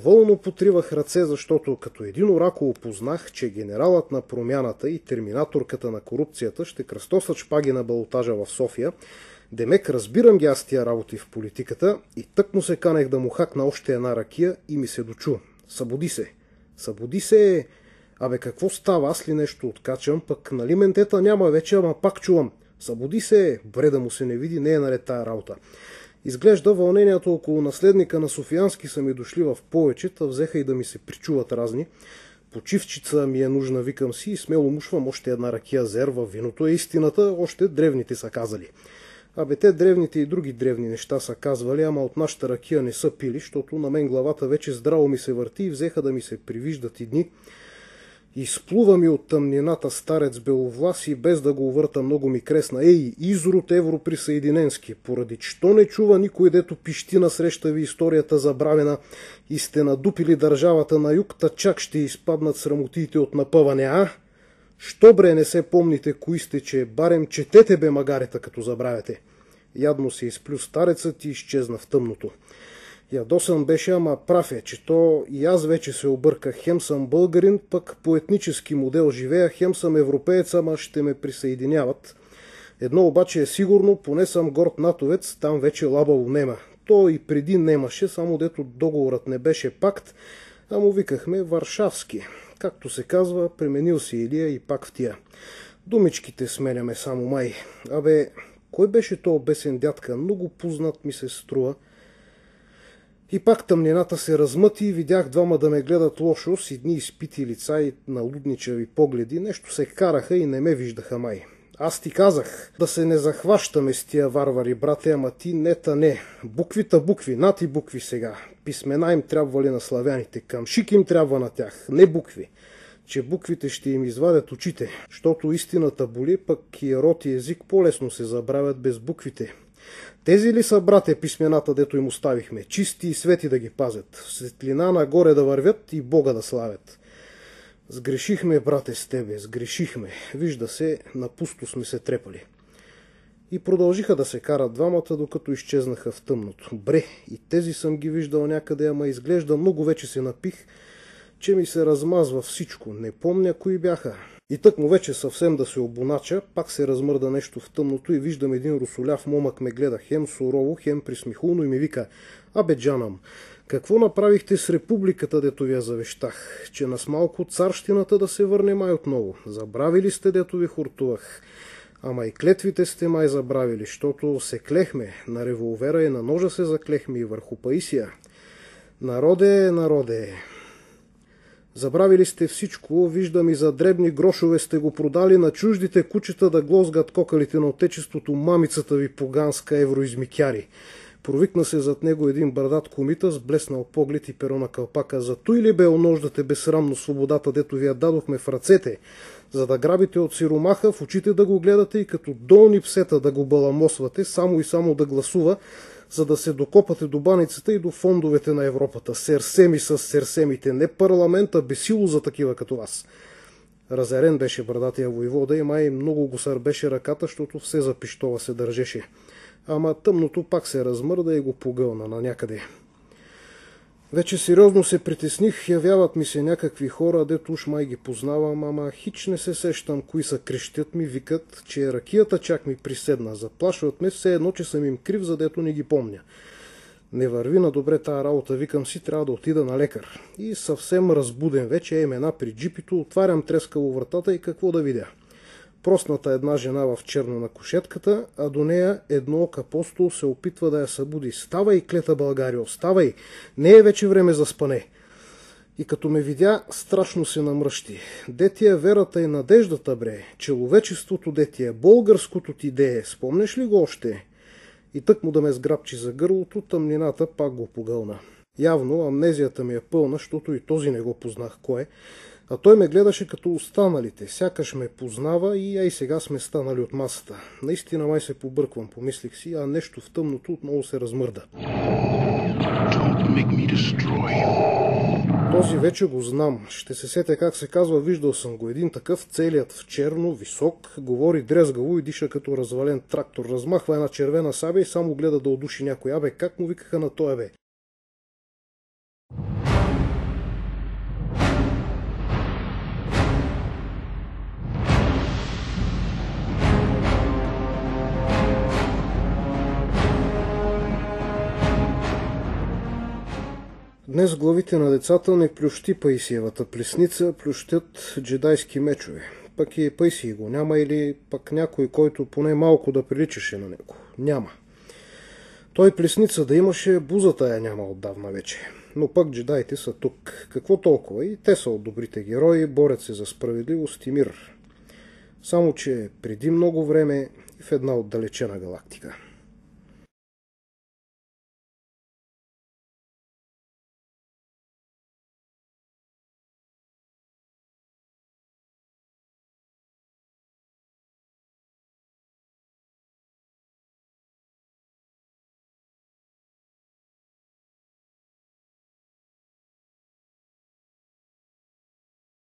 Самодоволно потривах ръце, защото като един оракул познах, че генералът на промяната и терминаторката на корупцията ще кръстосат шпаги на балотажа в София. Демек разбирам ги аз тия работи в политиката и тъкмо се канех да му хакна още една ракия и ми се дочу. Събуди се. Събуди се. Абе какво става, аз ли нещо откачам, пък нали ментета няма вече, ама пак чувам. Събуди се. Бре да му се не види, не е наред тая работа. Изглежда вълнението около наследника на Софиянски са ми дошли в повече, та взеха и да ми се причуват разни. Почивчица ми е нужна, викам си и смело мушвам още една ракия зер във виното. Е истината, още древните са казали. Абе те древните и други древни неща са казвали, ама от нашата ракия не са пили, защото на мен главата вече здраво ми се върти и взеха да ми се привиждат и дни. Изплува ми от тъмнината старец беловлас и без да го увърта много ми кресна. Ей, изрод европрисъединенски, поради що не чува никой, дето пищи насреща ви историята забравена и сте надупили държавата на юг, та чак ще изпаднат срамотиите от напъване, а? Що бре не се помните кои сте, че барем четете бе магарета, като забравяте. Ядно се изплю старецът и изчезна в тъмното. Ядосан беше, ама прав е, че то и аз вече се обърках. Хем съм българин, пък по етнически модел живея, хем съм европеец, ама ще ме присъединяват. Едно обаче е сигурно, поне съм горд натовец, там вече лабало нема. То и преди немаше, само дето договорът не беше пакт, а му викахме Варшавски. Както се казва, пременил си Илия и пак в тия. Думичките сменяме само май. Абе, кой беше то бесен дядка? Много познат ми се струва. И пак тъмнината се размъти и видях двама да ме гледат лошо, с едни изпити лица и налудничави погледи. Нещо се караха и не ме виждаха май. Аз ти казах да се не захващаме с тия варвари, брате, ама ти не. Буквита букви, нати букви сега. Писмена им трябвали на славяните, камшик им трябва на тях, не букви. Че буквите ще им извадят очите, защото истината боли, пък и род и език по-лесно се забравят без буквите. Тези ли са, брате, писмената, дето им оставихме? Чисти и свети да ги пазят, в светлина нагоре да вървят и Бога да славят. Сгрешихме, брате, с тебе, сгрешихме. Вижда се, на пусто сме се трепали. И продължиха да се карат двамата, докато изчезнаха в тъмното. Бре, и тези съм ги виждал някъде, ама изглежда много вече се напих, че ми се размазва всичко. Не помня кои бяха. И тък му вече съвсем да се обонача, пак се размърда нещо в тъмното и виждам един русоляв момък ме гледа хем сурово, хем присмихулно и ми вика: абе, джанам, какво направихте с републиката, дето ви я завещах? Че нас малко царщината да се върне май отново. Забравили сте, дето ви хуртувах. Ама и клетвите сте май забравили, защото се клехме. На револвера и на ножа се заклехме и върху Паисия. Народе. Забравили сте всичко, виждам и за дребни грошове сте го продали на чуждите кучета да глозгат кокалите на отечеството, мамицата ви поганска евроизмикяри. Провикна се зад него един бърдат комита с блеснал поглед и перо на кълпака. Зато или бе онождате безсрамно свободата, дето ви я дадохме в ръцете, за да грабите от сиромаха, в очите да го гледате и като долни псета да го баламосвате, само и само да гласува, за да се докопате до баницата и до фондовете на Европата. Серсеми с серсемите, не парламента, безсило за такива като вас. Разярен беше брадатия войвода и май много го сърбеше ръката, защото все за пищова се държеше. Ама тъмното пак се размърда и го погълна на някъде. Вече сериозно се притесних, явяват ми се някакви хора, дето уж май ги познавам, ама хич не се сещам кои са, крещят ми, викат, че ракията чак ми приседна. Заплашват ме все едно, че съм им крив, задето не ги помня. Не върви на добре тая работа, викам си, трябва да отида на лекар. И съвсем разбуден вече, имена при джипито, отварям трескаво вратата и какво да видя. Просната една жена в черно на кушетката, а до нея едноок апостол се опитва да я събуди. Ставай, клета Българио, ставай! Не е вече време за спане. И като ме видя, страшно се намръщи. Де ти е верата и надеждата, бре? Человечеството де ти е, българското ти де е. Спомнеш ли го още? И тък му да ме сграбчи за гърлото, тъмнината пак го погълна. Явно амнезията ми е пълна, защото и този не го познах кой е. А той ме гледаше като останалите, сякаш ме познава и ай сега сме станали от масата. Наистина май се побърквам, помислих си, а нещо в тъмното отново се размърда. Този вече го знам. Ще се сетя как се казва, виждал съм го. Един такъв, целият в черно, висок, говори дрезгаво и диша като развален трактор. Размахва една червена сабя и само гледа да удуши някой. Абе, как му викаха на тоя бе? Днес главите на децата не плющи Паисиевата плесница, плющят джедайски мечове. Пък и Паисий го няма или пък някой, който поне малко да приличаше на него. Няма. Той плесница да имаше, бузата я няма отдавна вече. Но пък джедаите са тук. Какво толкова? И те са от добрите герои, борят се за справедливост и мир. Само че преди много време и в една отдалечена галактика.